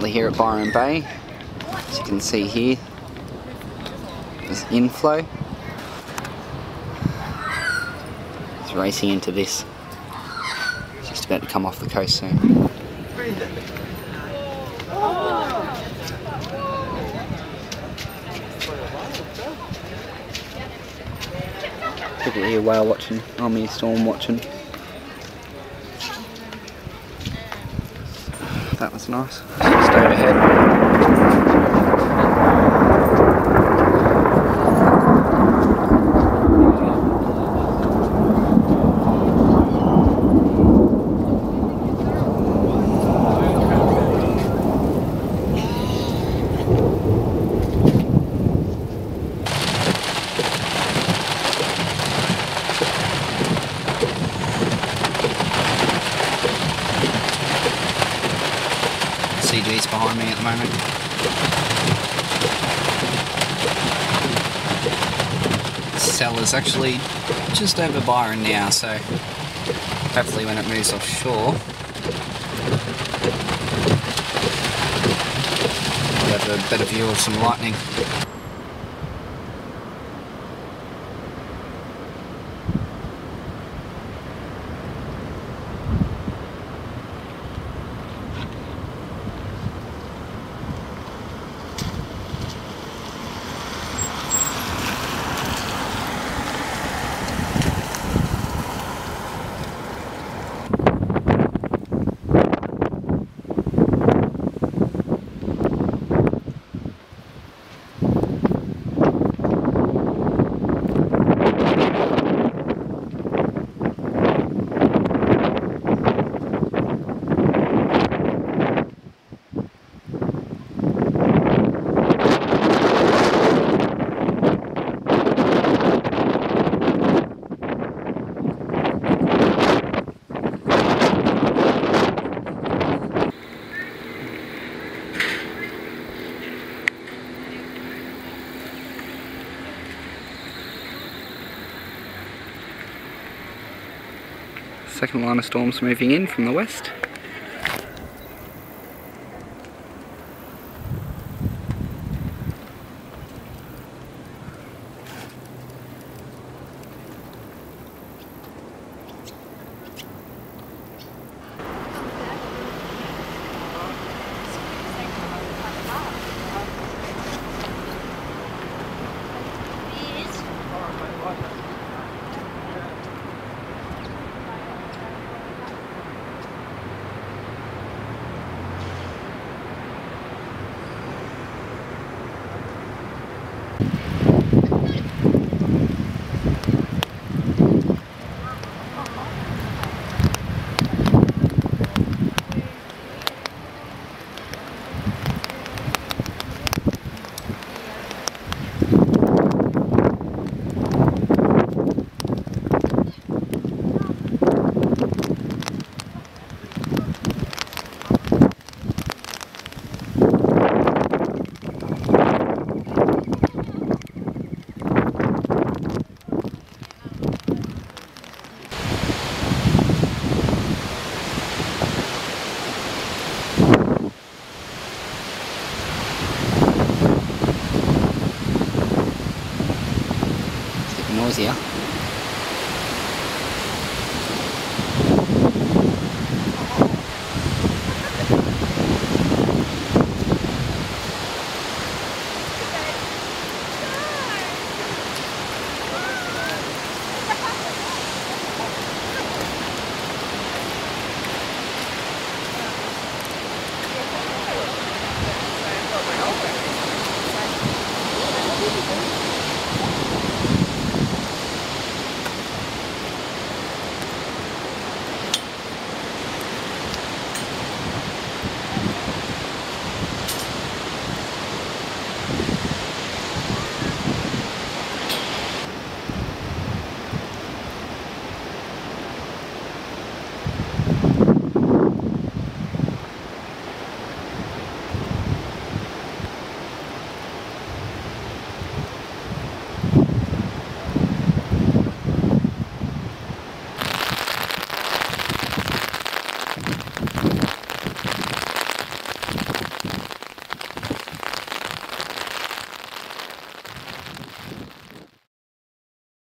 currently here at Byron Bay. As you can see here, there's inflow. It's racing into this. It's just about to come off the coast soon. People here whale watching, I'm here storm watching. That was nice. Just overhead. CG's behind me at the moment. Cell is actually just over Byron now, so hopefully when it moves offshore we'll have a better view of some lightning. Second line of storms moving in from the west. Noisier.